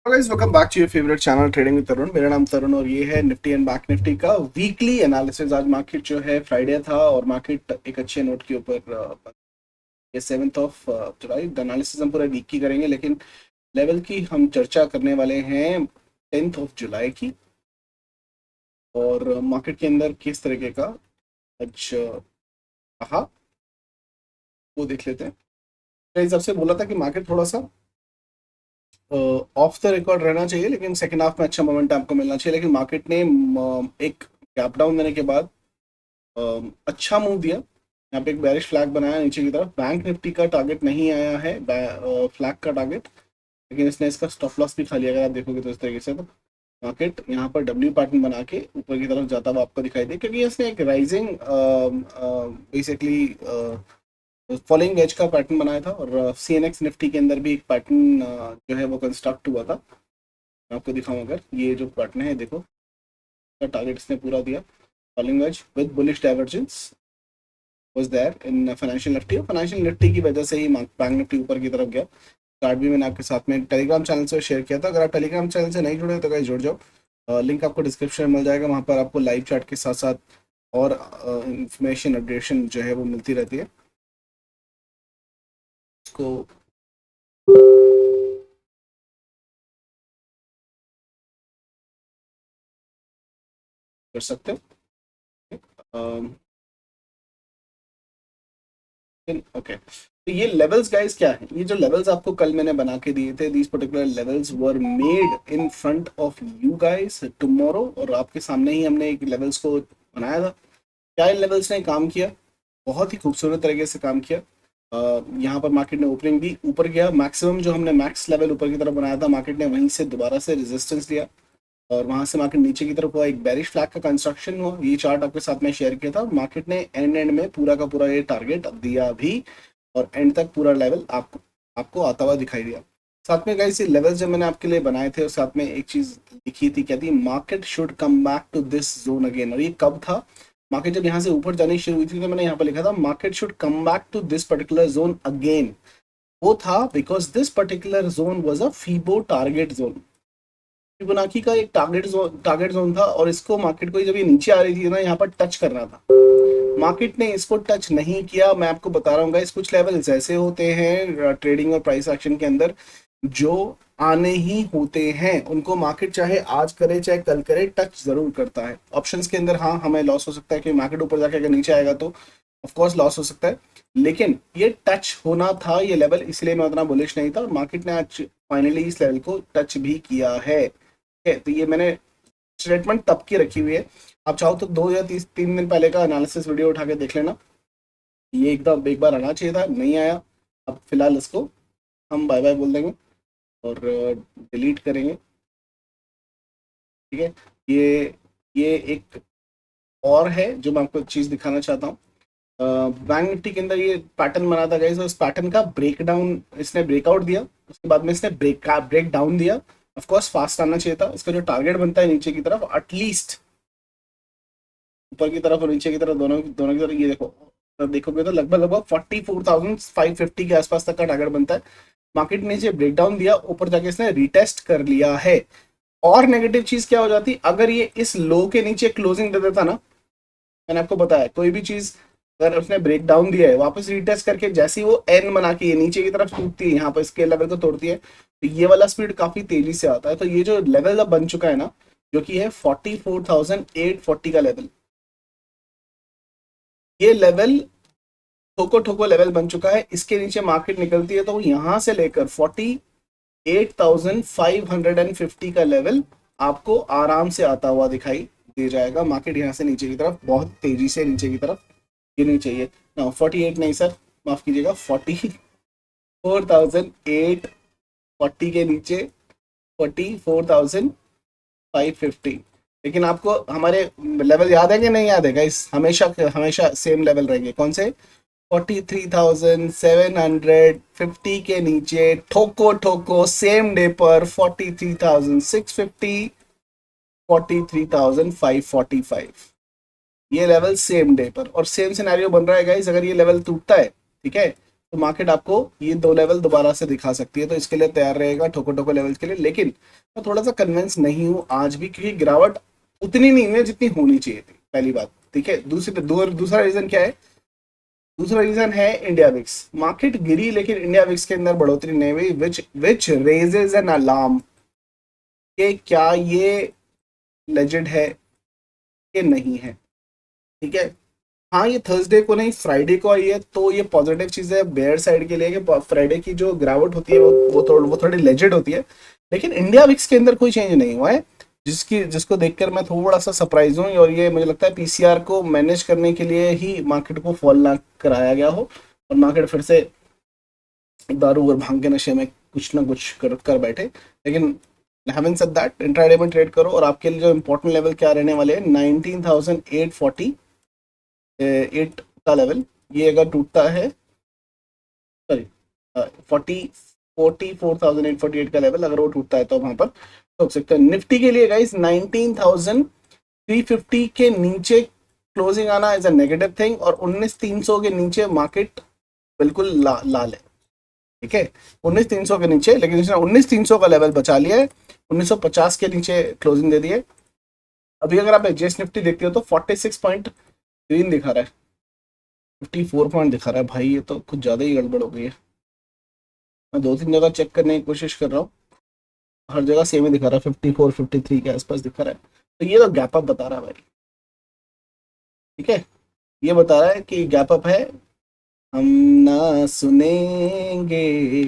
Guys welcome back to your favourite channel trading with Tarun. मेरा नाम तरुण और ये है निफ्टी एंड बैंक निफ्टी का वीकली एनालिसिस। आज मार्केट जो है फ्राइडे था और मार्केट एक अच्छे नोट के ऊपर ये 7 जुलाई एनालिसिस हम पूरा वीक की करेंगे, लेकिन लेवल की हम चर्चा करने वाले हैं 10 जुलाई की। और मार्केट के अंदर किस तरीके का आज रहा वो देख लेते हैं। मैं सबसे बोला था कि मार्केट थोड़ा सा ऑफ द रिकॉर्ड रहना चाहिए, लेकिन सेकंड हाफ में अच्छा मोमेंट आपको मिलना चाहिए। लेकिन मार्केट ने एक गैप डाउन देने के बाद अच्छा मूव दिया। यहाँ पे एक बेरिश फ्लैग बनाया नीचे की तरफ। बैंक निफ्टी का टारगेट नहीं आया है, फ्लैग का टारगेट, लेकिन इसने इसका स्टॉप लॉस भी खा लिया। अगर आप देखोगे तो इस तरीके से तो मार्केट यहाँ पर डब्ल्यू पैटर्न बना के ऊपर की तरफ जाता हुआ आपको दिखाई दे, क्योंकि इसने एक राइजिंग बेसिकली फॉलोइंग एज का पैटर्न बनाया था। और सी एन एक्स निफ्टी के अंदर भी एक पैटर्न जो है वो कंस्ट्रक्ट हुआ था। मैं आपको दिखाऊं, अगर ये जो पैटर्न है देखो, का टारगेट इसने पूरा दिया। Following as with bullish divergence was there in financial Nifty. Financial Nifty की वजह से ही बैंक निफ्टी ऊपर की तरफ गया। कार्ड भी मैंने आपके साथ में टेलीग्राम चैनल से शेयर किया था। अगर आप टेलीग्राम चैनल से नहीं जुड़े तो गाइस जुड़ जाओ। लिंक आपको डिस्क्रिप्शन में मिल जाएगा। वहाँ पर आपको लाइव चैट के साथ साथ और इंफॉर्मेशन अपडेशन जो है वो मिलती रहती है। इसको कर सकते हो। ओके, तो ये लेवल्स गाइस क्या है? ये जो लेवल्स आपको कल मैंने बना के दिए थे, these particular levels were made in front of you guys tomorrow. और आपके सामने ही हमने एक लेवल्स को बनाया था। क्या इन लेवल्स ने काम किया? बहुत ही खूबसूरत तरीके से काम किया। यहाँ पर मार्केट ने ओपनिंग भी ऊपर गया। मैक्सिमम जो हमने मैक्स लेवल ऊपर की तरफ बनाया था, मार्केट ने वहीं से दोबारा से रेजिस्टेंस लिया और वहां से मार्केट नीचे की तरफ हुआ। एक बेरिश फ्लैग का कंस्ट्रक्शन हुआ। ये चार्ट आपके साथ में शेयर किया था। मार्केट ने एंड में पूरा का पूरा ये टारगेट दिया भी और एंड तक पूरा लेवल आपको आपको आता हुआ दिखाई दिया। साथ में गाइस ये लेवल जब मैंने आपके लिए बनाए थे, और साथ में एक चीज लिखी थी, क्या थी? Market should come back to this zone again. और ये कब था? मार्केट जब यहाँ से ऊपर जानी शुरू हुई थी तो मैंने यहाँ पर लिखा था market should come back to this particular zone again. वो था because this particular zone was a Fibo target zone. Fibonacci का एक टारगेट जोन था और इसको मार्केट को जब ये नीचे आ रही थी ना, यहाँ पर टच करना था। मार्केट ने इसको टच नहीं किया। मैं आपको बता रहा हूँ गाइस, कुछ लेवल्स ऐसे होते हैं ट्रेडिंग और प्राइस एक्शन के अंदर जो आने ही होते हैं। उनको मार्केट चाहे आज करे चाहे कल करे, टच जरूर करता है। ऑप्शंस के अंदर हाँ हमें लॉस हो सकता है कि मार्केट ऊपर जाके अगर नीचे आएगा तो ऑफ कोर्स लॉस हो सकता है, लेकिन ये टच होना था ये लेवल, इसलिए मैं उतना बुलिश नहीं था। और मार्केट ने आज फाइनली इस लेवल को टच भी किया है। तो ये मैंने स्टेटमेंट तब की रखी हुई है। आप चाहो तो 2 या 3 दिन पहले का एनालिसिस वीडियो उठा के देख लेना। ये एकदम एक बार आना चाहिए था, नहीं आया। अब फिलहाल इसको हम बाय बाय बोल देंगे और डिलीट करेंगे। ठीक है, ये एक और है जो मैं आपको चीज़ दिखाना चाहता हूँ। बैंक निफ्टी के अंदर ये पैटर्न बना था गाइस, और इस पैटर्न का ब्रेक डाउन इसने ब्रेकआउट दिया। उसके बाद में इसने ब्रेक डाउन दिया। ऑफ कोर्स फास्ट आना चाहिए था। इसका जो टारगेट बनता है नीचे की तरफ, एटलीस्ट ऊपर की तरफ और नीचे की तरफ, दोनों दोनों की तरफ, ये देखो, तो देखोगे तो लगभग लगभग 44,550 के आसपास तक का टारगेट बनता है। मार्केट ने इसे ब्रेक डाउन दिया, ऊपर जाके इसने रिटेस्ट कर लिया है। और नेगेटिव चीज क्या हो जाती अगर ये इस लो के नीचे क्लोजिंग दे देता ना? मैंने आपको बताया कोई भी चीज अगर उसने ब्रेक डाउन दिया है, वापस रिटेस्ट करके जैसे ही वो एन बना के ये नीचे की तरफ टूटती है, यहाँ पर इसके लेवल को तोड़ती है, तो ये वाला स्पीड काफी तेजी से आता है। तो ये जो लेवल अब बन चुका है ना, जो कि है 44,840 का लेवल, ये लेवल ठोको ठोको लेवल बन चुका है। इसके नीचे मार्केट निकलती है तो यहां से लेकर 48,550 का लेवल आपको आराम से आता हुआ दिखाई दे जाएगा। मार्केट यहाँ से नीचे की तरफ बहुत तेजी से नीचे की तरफ गिरनी चाहिए ना। 48 नहीं सर, माफ कीजिएगा, 44,840 के नीचे 44,550। लेकिन आपको हमारे लेवल याद है कि नहीं याद है गाइस? हमेशा हमेशा सेम लेवल रहेंगे। कौन से? 43,750 के नीचे ठोको ठोको सेम डे पर 43,650, 43,545, ये लेवल सेम डे पर। और सेम सिनेरियो बन रहा है गाइस, अगर ये लेवल टूटता है, ठीक है, तो मार्केट आपको ये 2 लेवल दोबारा से दिखा सकती है, तो इसके लिए तैयार रहेगा ठोको ठोको लेवल्स के लिए। लेकिन मैं थोड़ा सा कन्विंस नहीं हूँ आज भी, क्योंकि गिरावट उतनी नहीं है जितनी होनी चाहिए थी, पहली बात। ठीक है, दूसरा रीजन क्या है? दूसरा रीजन है इंडिया विक्स। मार्केट गिरी लेकिन इंडिया विक्स के अंदर बढ़ोतरी नहीं हुई, विच रेजेज एन अलार्म कि क्या ये लेजेंड है कि नहीं है। ठीक है, हाँ ये थर्सडे को नहीं फ्राइडे को आई है, तो ये पॉजिटिव चीज है बेयर साइड के लिए कि फ्राइडे की जो गिरावट होती है वो थोड़ी लेजेंड होती है। लेकिन इंडिया विक्स के अंदर कोई चेंज नहीं हुआ है, जिसको देखकर मैं थोड़ा सा सरप्राइज हूँ, और ये मुझे लगता है पीसीआर को मैनेज करने के लिए ही मार्केट को फॉल ना कराया गया हो, और मार्केट फिर से दारू और भांग के नशे में कुछ ना कुछ कर बैठे। लेकिन हैविंग सेड दैट, इंट्राडे में ट्रेड करो, और आपके लिए जो इंपॉर्टेंट लेवल क्या रहने वाले हैं, 19,848 का लेवल, ये अगर टूटता है, सॉरी 44,848 का लेवल अगर वो टूटता है तो वहां पर ठोक सकते हैं। निफ्टी के लिए गाइस 19,350 के नीचे क्लोजिंग आना इज अ नेगेटिव थिंग, और 19,300 के नीचे मार्केट बिल्कुल लाल है। ठीक है, 19,300 के नीचे, लेकिन इसने 19,300 का लेवल बचा लिया है, 1950 के नीचे क्लोजिंग दे दी है। अभी अगर आप एचएस निफ्टी देखते हो तो 46 पॉइंट ग्रीन दिखा रहा है, 54 पॉइंट दिखा रहा है। भाई ये तो कुछ ज़्यादा ही गड़बड़ हो गई है। मैं 2-3 जगह चेक करने की कोशिश कर रहा हूँ, हर जगह सेम ही दिखा रहा है, 54 53 के आसपास दिखा रहा है। तो ये तो गैप अप बता रहा है भाई। ठीक है, ये बता रहा है कि गैप अप है, हम ना सुनेंगे।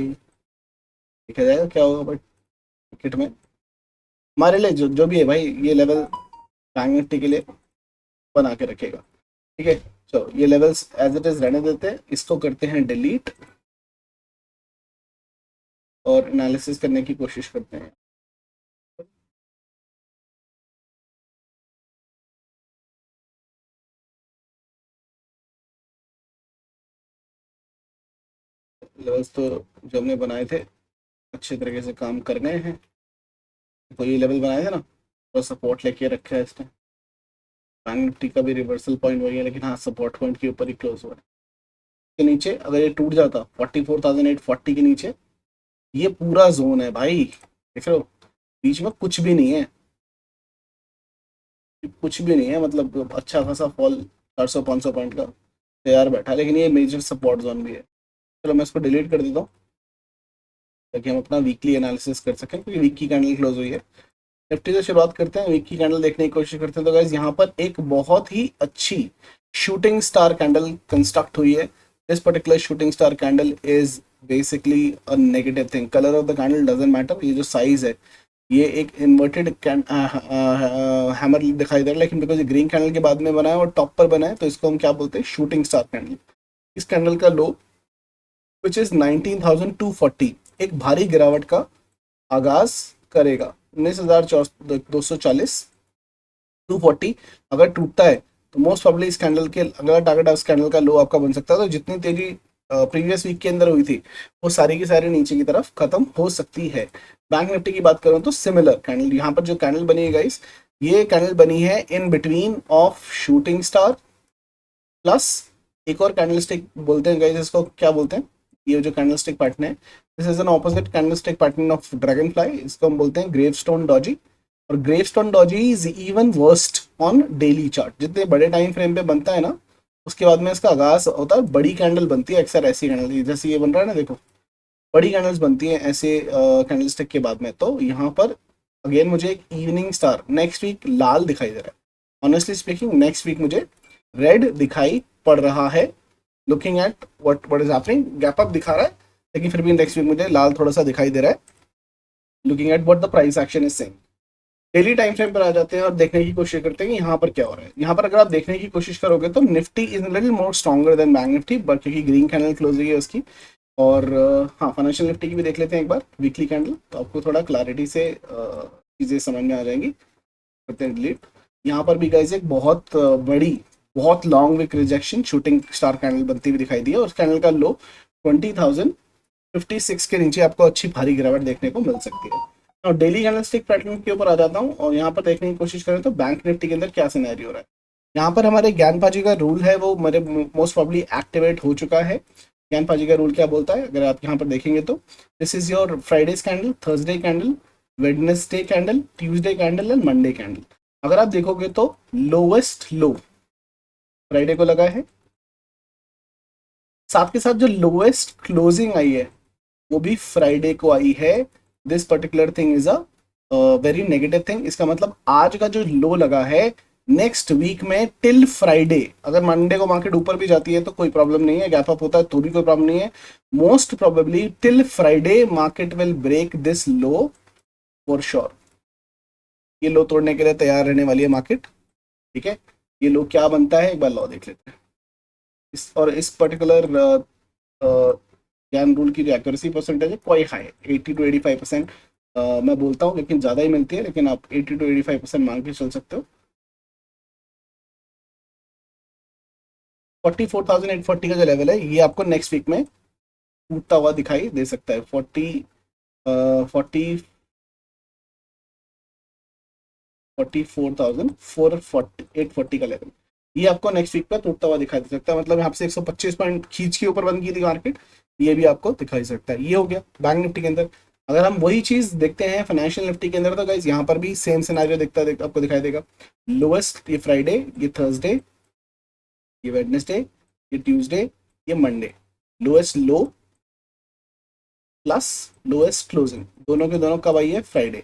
देखा जाएगा क्या होगा बट क्रिकेट में हमारे लिए जो भी है भाई, ये लेवल बैंक निफ्टी के लिए बना के रखेगा। ठीक है, चलो ये लेवल्स एज इट इज रहने देते हैं, इसको करते हैं डिलीट और एनालिसिस करने की कोशिश करते हैं। लेवल्स तो जो हमने बनाए थे अच्छे तरीके से काम कर गए हैं। तो ये लेवल बनाए थे ना, तो सपोर्ट लेके रखा है इसने। बैंक निफ्टी का भी रिवर्सल पॉइंट वही है, लेकिन हाँ सपोर्ट पॉइंट के ऊपर ही क्लोज हुआ है। के नीचे अगर ये टूट जाता 44,840 के नीचे, ये पूरा जोन है भाई, देख रहे हो, बीच में कुछ भी नहीं है, कुछ भी नहीं है, मतलब अच्छा खासा फॉल 400-500 पॉइंट का तैयार बैठा, लेकिन ये मेजर सपोर्ट जोन भी है। चलो मैं इसको डिलीट कर देता हूँ, ताकि हम अपना वीकली एनालिसिस कर सकें, क्योंकि वीक की कैंडल क्लोज हुई है। निफ्टी से शुरुआत करते हैं, वीक की कैंडल देखने की कोशिश करते हैं। तो गाइज यहाँ पर एक बहुत ही अच्छी शूटिंग स्टार कैंडल कंस्ट्रक्ट हुई है। This particular shooting star candle is basically a negative thing. Colour of the candle doesn't matter, ये जो साइज है, ये एक इन्वर्टेड हैमर दिखाई दे रहा है, लेकिन बिकॉज ये ग्रीन कैंडल के बाद में बना है और टॉप पर बना है, तो इसको हम क्या बोलते हैं, शूटिंग स्टार कैंडल। इस कैंडल का लो विच इज 19,240 एक भारी गिरावट का आगाज करेगा। 19,240 240 अगर टूटता है तो मोस्ट प्रॉब्ली इस कैंडल के अगर टारगेट उस कैंडल का लो आपका बन सकता है। तो जितनी तेजी प्रीवियस वीक के अंदर हुई थी वो सारी की सारी नीचे की तरफ खत्म हो सकती है। बैंक निफ्टी की बात करूं तो सिमिलर कैंडल, यहाँ पर जो कैंडल बनी है गाइस, ये कैंडल बनी है in between of shooting star plus एक और कैंडल स्टिक बोलते हैं गाइस, इसको क्या बोलते हैं, ये जो कैंडल स्टिक पैटर्न है, this is an opposite candle stick pattern of dragon fly, इसको हम बोलते हैं ग्रेवस्टोन डॉजी। और gravestone Doge is even worst on daily chart. जितने बड़े टाइम फ्रेम पे बनता है ना, उसके बाद में इसका आगाज होता है, बड़ी कैंडल बनती है अक्सर ऐसी कैंडल, जैसे ये बन रहा है ना, देखो बड़ी कैंडल्स बनती हैं ऐसे कैंडल स्टिक के बाद में। तो यहाँ पर अगेन मुझे एक इवनिंग स्टार नेक्स्ट वीक लाल दिखाई दे रहा है। ऑनेस्टली स्पीकिंग नेक्स्ट वीक मुझे रेड दिखाई पड़ रहा है, looking at what is happening. Gap up दिखा रहा है, लेकिन फिर भी नेक्स्ट वीक मुझे लाल थोड़ा सा दिखाई दे रहा है, looking at what the price action is saying. Daily time frame पर आ जाते हैं और देखने की कोशिश करते हैं कि यहाँ पर क्या हो रहा है। यहाँ पर अगर आप देखने की कोशिश करोगे तो Nifty is little more stronger than bank Nifty, but क्योंकि ग्रीन कैंडल क्लोज हुई है उसकी। और हाँ, फाइनेंशियल निफ्टी की भी देख लेते हैं एक बार वीकली कैंडल, तो आपको थोड़ा क्लैरिटी से चीज़ें समझ में आ जाएंगी। करते हैं डिलीट। यहाँ पर भी गाइस एक बहुत बड़ी बहुत long wick rejection shooting star candle बनती हुई दिखाई दी है, और उस कैंडल का लो 20,056 के नीचे आपको अच्छी भारी गिरावट देखने को मिल सकती है। और डेली कैंडलस्टिक पैटर्न के ऊपर आ जाता हूँ, और यहाँ पर देखने की कोशिश करें तो बैंक निफ्टी के अंदर क्या सिनेरियो हो रहा है। यहाँ पर हमारे ज्ञान पाजी का रूल है वो मेरे मोस्ट प्रॉब्ली एक्टिवेट हो चुका है, ज्ञान पाजी का रूल क्या बोलता है, अगर आप यहाँ पर देखेंगे तो this is your Fridays candle, Thursday candle, Wednesday candle, Tuesday candle and Monday candle. अगर आप देखोगे तो लोवेस्ट लो फ्राइडे को लगा है, साथ के साथ जो लोएस्ट क्लोजिंग आई है वो भी फ्राइडे को आई है। This particular thing is a very negative thing. इसका मतलब आज का जो लो लगा है नेक्स्ट वीक में टिल फ्राइडे, अगर मंडे को मार्केट ऊपर भी जाती है तो कोई प्रॉब्लम नहीं है, गैप अप होता है तो भी कोई प्रॉब्लम नहीं है। Most probably till Friday market will break this low for sure. ये लो तोड़ने के लिए तैयार रहने वाली है मार्केट, ठीक है। ये लो क्या बनता है एक बार लो देख लेते हैं। इस पर्टिकुलर ज्ञान रूल की जो एक्यूरेसी परसेंटेज है क्वाइट हाई है, 80 to 85%। मैं बोलता हूँ लेकिन ज़्यादा ही मिलती है, लेकिन आप 80 to 85% मान के चल सकते हो। 44,840 का जो लेवल है ये आपको नेक्स्ट वीक में टूटता हुआ दिखाई दे सकता है। 44,840 का लेवल ये आपको नेक्स्ट वीक पे टूटता हुआ दिखाई दे सकता है। मतलब यहाँ से 125 पॉइंट खींच के ऊपर बंद की थी मार्केट, ये भी आपको दिखाई सकता है। ये हो गया बैंक निफ्टी के अंदर। अगर हम वही चीज देखते हैं फाइनेंशियल निफ्टी के अंदर तो गाइस यहाँ पर भी सेम सिनेरियो आपको दिखाई देगा। लोएस्ट ये फ्राइडे, ये थर्सडे, ये वेडनेसडे, ये ट्यूसडे, ये मंडे। लोएस्ट लो प्लस लोएस्ट क्लोजिंग दोनों के दोनों कब आई है, फ्राइडे।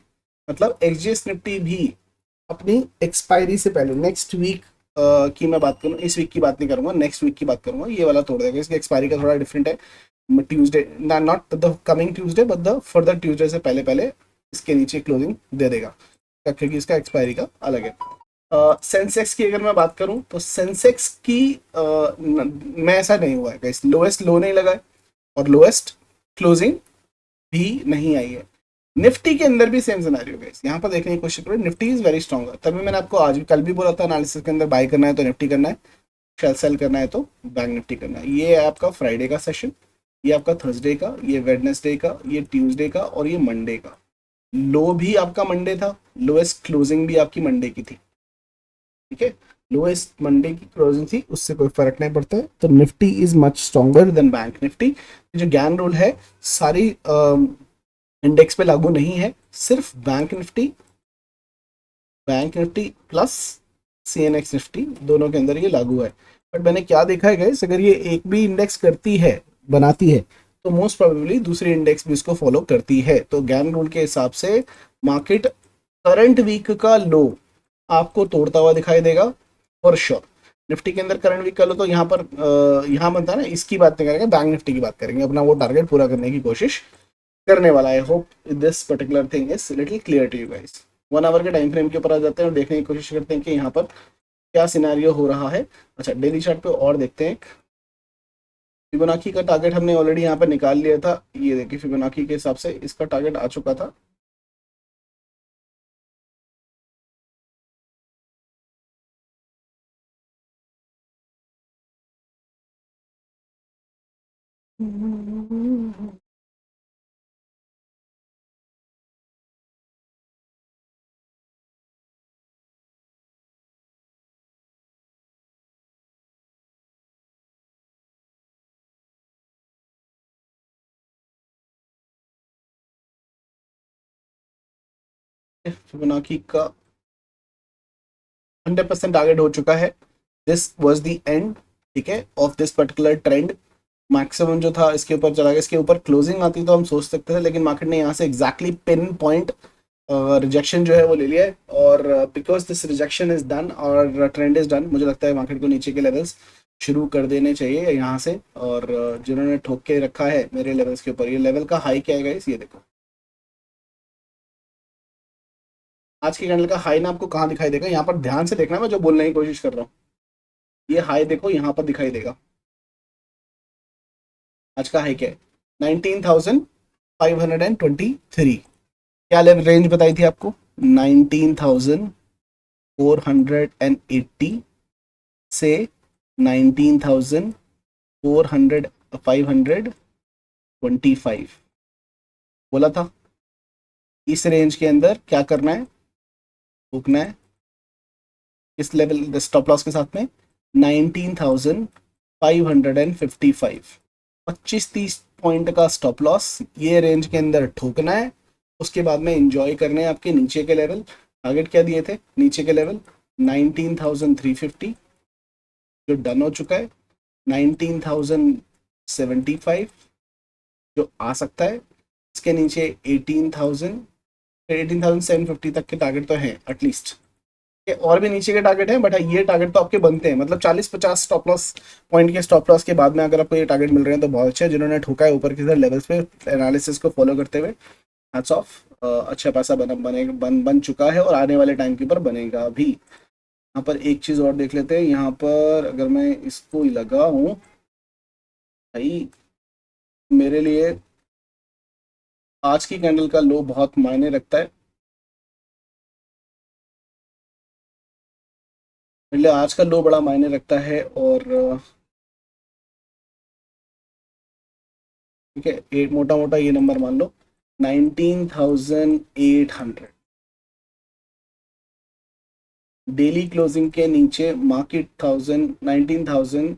मतलब एक्सजीएस निफ्टी भी अपनी एक्सपायरी से पहले नेक्स्ट वीक की मैं बात करूँ, इस वीक की बात नहीं करूंगा, नेक्स्ट वीक की बात करूंगा, ये वाला तोड़ देगा। इसकी एक्सपायरी का थोड़ा डिफरेंट है। Tuesday not the coming Tuesday but the further Tuesday से पहले पहले इसके नीचे क्लोजिंग दे देगा, क्योंकि इसका एक्सपायरी का अलग है। सेंसेक्स की अगर मैं बात करूं तो सेंसेक्स की मैं ऐसा नहीं हुआ है, लोएस्ट लो नहीं लगा है और लोएस्ट क्लोजिंग भी नहीं आई है। निफ्टी के अंदर भी सेम सिनेरियो है, यहाँ पर देखने की कोशिश करो। निफ्टी इज वेरी स्ट्रॉन्ग, तभी मैंने आपको आज कल भी बोला था एनालिसिस के अंदर बाय करना है तो निफ्टी करना है, सेल करना है तो बैंक निफ्टी करना है। ये है आपका फ्राइडे का सेशन, ये आपका थर्सडे का, ये वेडनेसडे का, ये ट्यूसडे का और ये मंडे का। लो भी आपका मंडे था, लोएस्ट क्लोजिंग भी आपकी मंडे की थी, ठीक है। लोएस्ट मंडे की क्लोजिंग थी, उससे कोई फर्क नहीं पड़ता है। तो Nifty is much stronger than bank Nifty. जो ज्ञान रूल है सारी इंडेक्स पे लागू नहीं है, सिर्फ bank Nifty plus CNX Nifty दोनों के अंदर ये लागू है। बट मैंने क्या देखा है गाइस, अगर ये एक भी इंडेक्स करती है बनाती है तो मोस्ट प्रोबेबली दूसरी इंडेक्स भी इसको फॉलो करती है। तो ज्ञान रूल के हिसाब से मार्केट करंट वीक का लो आपको तोड़ता हुआ दिखाई देगा फॉर श्योर। निफ्टी के अंदर करंट वीक का लो तो यहाँ पर यहाँ बनता है ना, इसकी बात नहीं करेंगे, बैंक निफ्टी की बात करेंगे, अपना वो टारगेट पूरा करने की कोशिश करने वाला है। Hope this particular thing is little clear to you guys. 1 hour के टाइम फ्रेम के ऊपर आ जाते हैं और देखने की कोशिश करते हैं कि यहाँ पर क्या सिनेरियो हो रहा है। अच्छा डेली चार्ट पे और देखते हैं। फिबोनाची का टारगेट हमने ऑलरेडी यहाँ पर निकाल लिया था, ये देखिए फिबोनाची के हिसाब से इसका टारगेट आ चुका था। फिबोनाची का 100% टारगेट हो चुका है। दिस वाज द एंड, ठीक है, of this particular trend. Maximum जो था इसके ऊपर चला गया, इसके ऊपर क्लोजिंग आती तो हम सोच सकते थे, लेकिन मार्केट ने यहाँ से एग्जैक्टली पिन पॉइंट रिजेक्शन जो है वो ले लिया है। और because this rejection is done और ट्रेंड इज डन, मुझे लगता है मार्केट को नीचे के लेवल्स शुरू कर देने चाहिए यहाँ से। और जिन्होंने ठोक के रखा है मेरे लेवल्स के ऊपर, ये लेवल का हाई क्या है ये देखो। आज के कैंडल का हाई ना आपको कहाँ दिखाई देगा, यहाँ पर ध्यान से देखना, मैं जो बोलने की कोशिश कर रहा हूँ। ये हाई देखो यहाँ पर दिखाई देगा। आज का हाई क्या है, 19,523। क्या लेवल रेंज बताई थी आपको, 19,480 से 19,525 बोला था। इस रेंज के अंदर क्या करना है, रुकना है। इस लेवल स्टॉप लॉस के साथ में 19,555। 25-30 पॉइंट का स्टॉप लॉस, ये रेंज के अंदर ठोकना है। उसके बाद में एंजॉय करने हैं आपके नीचे के लेवल। टारगेट क्या दिए थे नीचे के लेवल? 19,350 जो डन हो चुका है, 19,075 जो आ सकता है, इसके नीचे 18,750 तक के टारगेट तो हैं एटलीस्ट। और भी नीचे के टारगेट हैं, बट ये टारगेट तो आपके बनते हैं, मतलब 40-50 स्टॉप लॉस पॉइंट के स्टॉप लॉस के बाद में अगर आपको ये टारगेट मिल रहे हैं तो बहुत अच्छा है। जिन्होंने ठोका है ऊपर की तरह लेवल्स पे एनालिसिस को फॉलो करते हुए, हैट्स ऑफ। अच्छा पैसा बन चुका है और आने वाले टाइम के ऊपर बनेगा भी। यहाँ पर एक चीज़ और देख लेते हैं। यहाँ पर अगर मैं इसको लगाऊं भाई, मेरे लिए आज की कैंडल का लो बहुत मायने रखता है। मेरे लिए आज का लो बड़ा मायने रखता है। और ठीक है, एट मोटा मोटा ये नंबर मान लो 19,800। डेली क्लोजिंग के नीचे मार्केट 19,000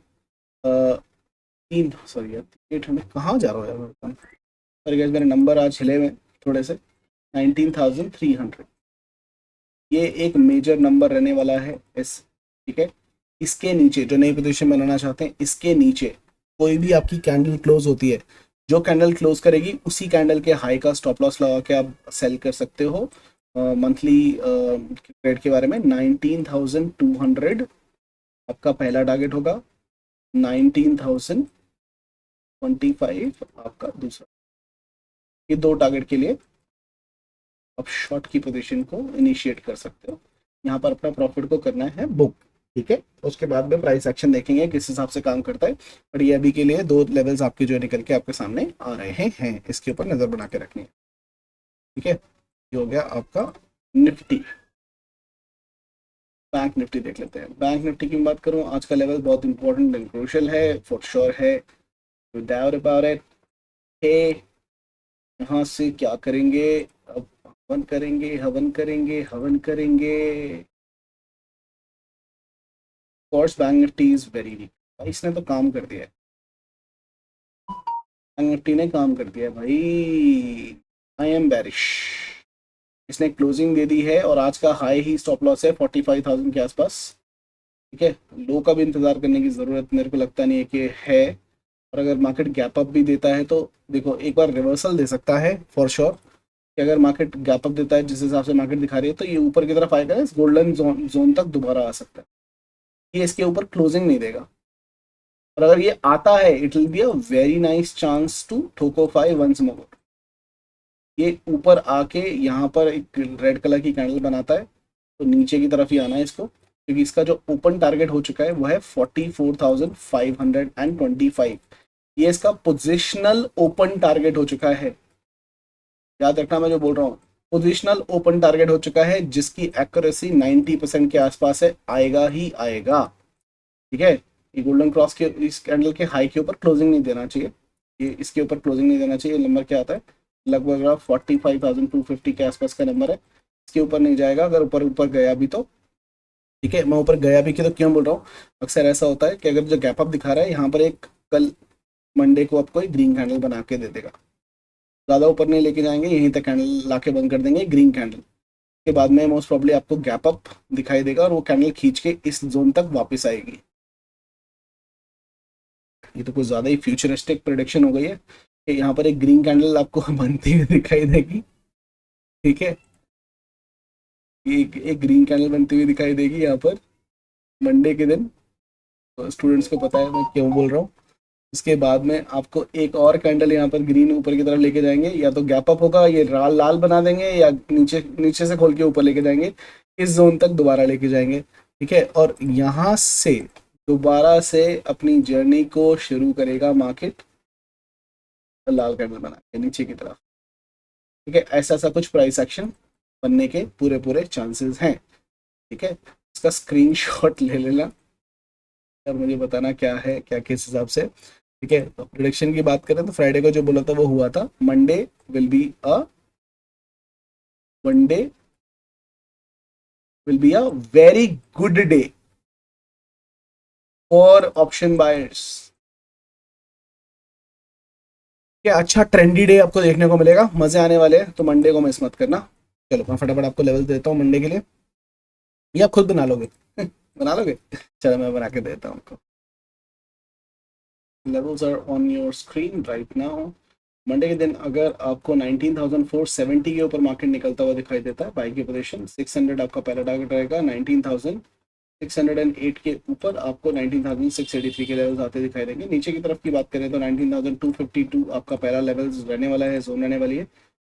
तीन, सॉरी यार 800 कहाँ जा रहा है यार। सॉरी गाइस, मेरे नंबर आज हिले हुए हैं थोड़े से। 19,300 ये एक मेजर नंबर रहने वाला है इस, ठीक है। इसके नीचे जो नई पोजीशन बनाना चाहते हैं, इसके नीचे कोई भी आपकी कैंडल क्लोज होती है, जो कैंडल क्लोज करेगी उसी कैंडल के हाई का स्टॉप लॉस लगा के आप सेल कर सकते हो। मंथली ट्रेड के बारे में 19,200 आपका पहला टारगेट होगा, 19,025 आपका दूसरा। ये दो टारगेट के लिए आप शॉर्ट की पोजीशन को इनिशिएट कर सकते हो। यहाँ पर अपना प्रॉफिट को करना है बुक, ठीक है। उसके बाद में प्राइस एक्शन देखेंगे किस हिसाब से काम करता है। पर ये अभी के लिए दो लेवल्स आपके जो निकल के आपके सामने आ रहे हैं, इसके ऊपर नजर बना के रखनी है, ठीक है। ये हो गया आपका निफ्टी। बैंक निफ्टी देख लेते हैं। बैंक निफ्टी की बात करूँ, आज का लेवल बहुत इंपॉर्टेंट एंड क्रूशियल है, फॉर श्योर है, डाउट अबाउट इट। यहाँ से क्या करेंगे अब? हवन करेंगे, हवन करेंगे, हवन करेंगे। Course bank Nifty is very weak. इसने तो काम कर दिया है, बैंक निफ्टी ने काम कर दिया है भाई। I am बैरिश। इसने क्लोजिंग दे दी है और आज का हाई ही स्टॉप लॉस है 45,000 के आसपास, ठीक है। लो का भी इंतजार करने की ज़रूरत मेरे को लगता नहीं है कि है। और अगर मार्केट गैप अप भी देता है तो देखो एक बार रिवर्सल दे सकता है फॉर श्योर, कि अगर मार्केट गैप अप देता है जिस हिसाब से मार्केट दिखा रही है तो ये ऊपर की तरफ आएगा, इस गोल्डन जोन तक दोबारा आ सकता है। ये इसके ऊपर क्लोजिंग नहीं देगा, और अगर ये आता है it will be a very nice chance to ठोकोफाई वंस मोर। ये ऊपर आके यहाँ पर एक रेड कलर की कैंडल बनाता है तो नीचे की तरफ ही आना है इसको, क्योंकि इसका जो ओपन टारगेट हो चुका है वो है 44,525। ये इसका पोजिशनल ओपन टारगेट हो चुका है। याद रखना मैं जो बोल रहा हूँ, पोजिशनल ओपन टारगेट हो चुका है जिसकी एक्यूरेसी 90% के आसपास है, आएगा ही आएगा, ठीक है। ये गोल्डन क्रॉस के इस कैंडल के हाई के ऊपर क्लोजिंग नहीं देना चाहिए, ये इसके ऊपर क्लोजिंग नहीं देना चाहिए। नंबर क्या आता है? लगभग 45,250 के आसपास का नंबर है। इसके ऊपर नहीं जाएगा, अगर ऊपर ऊपर गया भी तो ठीक है। मैं ऊपर गया भी कि तो क्यों बोल रहा हूँ, अक्सर ऐसा होता है कि अगर जो गैप अप दिखा रहा है यहाँ पर एक, कल मंडे को आपको एक ग्रीन कैंडल बना के दे देगा, ज़्यादा ऊपर नहीं लेके जाएंगे, यहीं तक कैंडल ला के बंद कर देंगे ग्रीन कैंडल के बाद में मोस्ट प्रॉब्ली आपको गैप अप दिखाई देगा और वो कैंडल खींच के इस जोन तक वापस आएगी। ये तो कुछ ज़्यादा ही फ्यूचरिस्टिक प्रोडिक्शन हो गई है कि यहाँ पर एक ग्रीन कैंडल आपको बनती हुई दिखाई देगी, ठीक है। एक ग्रीन कैंडल बनती हुई दिखाई देगी यहाँ पर मंडे के दिन। तो स्टूडेंट्स को पता है मैं क्यों बोल रहा हूँ। उसके बाद में आपको एक और कैंडल यहाँ पर ग्रीन ऊपर की तरफ लेके जाएंगे, या तो गैप अप होगा ये लाल लाल बना देंगे, या नीचे नीचे से खोल के ऊपर लेके जाएंगे, इस जोन तक दोबारा लेके जाएंगे, ठीक है। और यहाँ से दोबारा से अपनी जर्नी को शुरू करेगा मार्केट लाल कैंडल बना के नीचे की तरफ, ठीक है। ऐसा ऐसा कुछ प्राइस एक्शन बनने के पूरे पूरे चांसेस हैं, ठीक है। इसका स्क्रीनशॉट ले लेना और मुझे बताना क्या है क्या किस हिसाब से, ठीक है। तो प्रोडिक्शन की बात करें तो फ्राइडे को जो बोला था वो हुआ था। Monday will be a Monday will be a very good day for option buyers. क्या अच्छा ट्रेंडी डे आपको देखने को मिलेगा, मजे आने वाले हैं, तो मंडे को मिस मत करना। चलो मैं फटाफट आपको लेवल देता हूँ मंडे के लिए, ये आप खुद बना लोगे बना लोगे? चलो मैं बना के देता हूँ आपको। Levels are on your screen right now. Monday के दिन अगर आपको 19,470 के ऊपर मार्केट निकलता हुआ दिखाई देता है, बाई की पोजीशन 600 आपका पहला टारगेट रहेगा। 19,608 के ऊपर आपको 19,683 के लेवल्स आते दिखाई देंगे। नीचे की तरफ की बात करें तो 19,252 आपका पहला लेवल रहने वाला है, जोन रहने वाली है।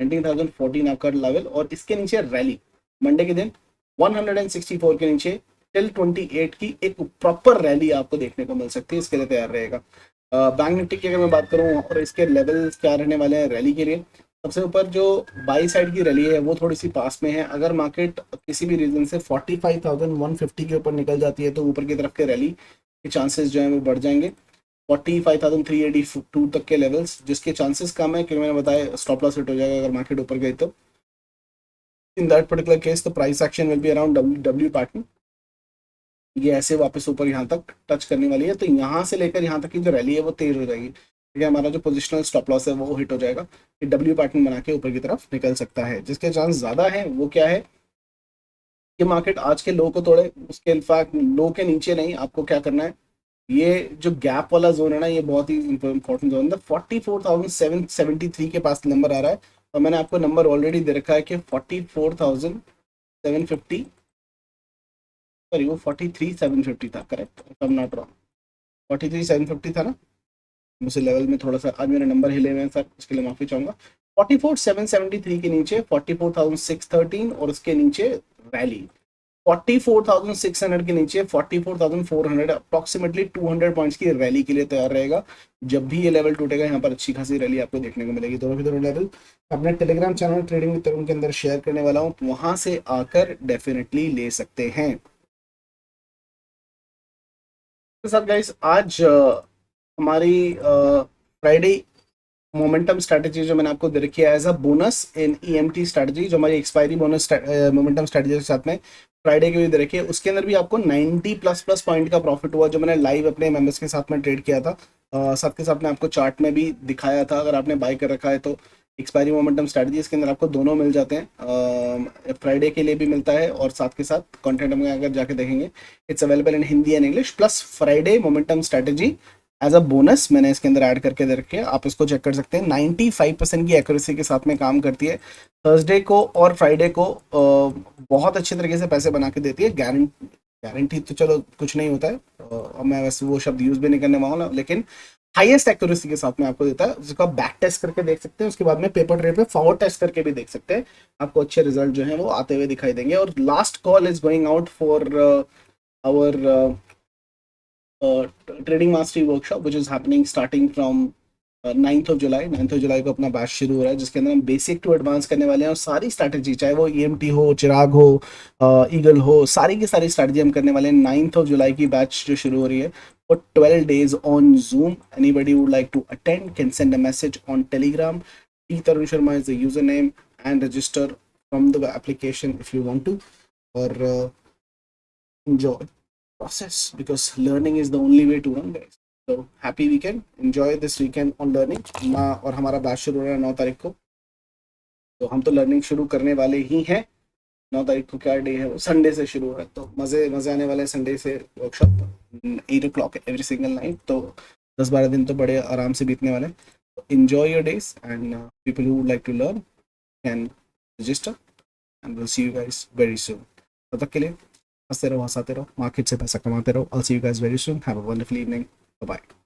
19,014 आपका लेवल, और इसके नीचे रैली मंडे के दिन 164 के नीचे टिल 28 की एक प्रॉपर रैली आपको देखने को मिल सकती है, इसके लिए तैयार रहेगा। बैंक निफ्टी की अगर मैं बात करूं और इसके लेवल्स क्या रहने वाले हैं रैली के लिए, सबसे ऊपर जो बाई साइड की रैली है वो थोड़ी सी पास में है। अगर मार्केट किसी भी रीजन से 45,150 के ऊपर निकल जाती है तो ऊपर की तरफ के रैली के चांसेस जो है वो बढ़ जाएंगे 45,382 तक के लेवल्स, जिसके चांसेस कम है क्योंकि मैंने बताया स्टॉप लॉस हिट हो जाएगा अगर मार्केट ऊपर गई तो। In that particular case the price action will be around W pattern, ये ऐसे वापस ऊपर यहाँ तक टच करने वाली है, तो यहाँ से लेकर यहाँ तक की जो रैली है वो तेज हो जाएगी, ठीक है। हमारा जो पोजिशनल स्टॉप लॉस है वो हिट हो जाएगा, ये डब्ल्यू पैटर्न बना के ऊपर की तरफ निकल सकता है। जिसके चांस ज्यादा है वो क्या है कि मार्केट आज के लो को तोड़े, उसके इनफैक्ट लो के नीचे नहीं, आपको क्या करना है, ये जो गैप वाला जोन है ना ये बहुत ही इंपॉर्टेंट जोन है। 44,773 के पास नंबर आ रहा है, और मैंने आपको नंबर ऑलरेडी दे रखा है कि 44,750, सॉरी वो 43,750 था, correct if I am not wrong, 43,750 था ना। मुझे लेवल में थोड़ा सा आज मेरे नंबर हिले हुए हैं सर, इसके लिए माफी चाहूंगा। 44,773 के नीचे 44,613, और उसके नीचे रैली 44,600 के नीचे 44,400, अप्रोक्सीमेटली 200 पॉइंट्स की रैली के लिए तैयार रहेगा। जब भी ये लेवल टूटेगा यहाँ पर अच्छी खासी रैली आपको देखने को मिलेगी। दोनों के दोनों लेवल अपने टेलीग्राम चैनल ट्रेडिंग विद तरुण के अंदर शेयर करने वाला हूँ, वहां से आकर डेफिनेटली ले सकते हैं। तो सर गाइस आज हमारी फ्राइडे मोमेंटम स्ट्रैटेजी जो मैंने आपको दे रखी है as a bonus in EMT strategy, जो हमारी एक्सपायरी बोनस मोमेंटम स्ट्रैटेजी के साथ में फ्राइडे के भी दे रखी है, उसके अंदर भी आपको 90 प्लस प्लस पॉइंट का प्रॉफिट हुआ जो मैंने लाइव अपने मेंबर्स के साथ में ट्रेड किया था। साथ के साथ में आपको चार्ट में भी दिखाया था, अगर आपने बाय कर रखा है तो एक्सपायरी मोमेंटम स्ट्रैटेजी इसके अंदर आपको दोनों मिल जाते हैं, फ्राइडे के लिए भी मिलता है और साथ के साथ कंटेंट में अगर जाके देखेंगे it's available in Hindi and English, plus Friday momentum strategy as a bonus मैंने इसके अंदर ऐड करके दे रखे हैं, आप इसको चेक कर सकते हैं। 95% की एक्यूरेसी के साथ में काम करती है, थर्सडे को और फ्राइडे को बहुत अच्छे तरीके से पैसे बना के देती है। गारंटी तो चलो कुछ नहीं होता है, और मैं वैसे वो शब्द यूज भी नहीं करने वाला, लेकिन हाईएस्ट एक्यूरेसी के साथ में आपको देता है, जिसको आप बैक टेस्ट करके देख सकते हैं, उसके बाद में पेपर ट्रेड पे फॉरवर्ड टेस्ट करके भी देख सकते हैं, आपको अच्छे रिजल्ट जो है वो आते हुए दिखाई देंगे। और last call is going out for our trading mastery workshop which is happening starting from 9th of July। 9th of July को अपना बैच शुरू हो रहा है, जिसके अंदर हम बेसिक टू एडवांस करने वाले हैं, और सारी स्ट्रैटेजी चाहे वो ईएमटी हो, चिराग हो, ईगल हो, सारी की सारी स्ट्रैटेजी हम करने वाले हैं। 9th of July की बैच जो शुरू हो रही है for 12 days on Zoom. Anybody would like to attend can send a message on Telegram. T Tarun Sharma is the username, and register from the application if you want to, or enjoy process, because learning is the only way to run, guys. So happy weekend, enjoy this weekend on learning। और हमारा batch शुरू हो रहा है 9 तारीख को, तो हम तो लर्निंग शुरू करने वाले ही हैं। 9 तारीख को क्या डे है, वो संडे से शुरू हो रहा है, तो मजे मजे आने वाले हैं संडे से। Workshop 8 o'clock every single night, तो 10-12 दिन तो बड़े आराम से बीतने वाले हैं। enjoy your days, and people who would like to learn can register, and we'll see you guys very soon। तब तक के लिए हंसते रहो, हंसाते रहो, मार्केट से पैसा कमाते रहो। I'll see you guys very soon, have a wonderful evening, bye bye।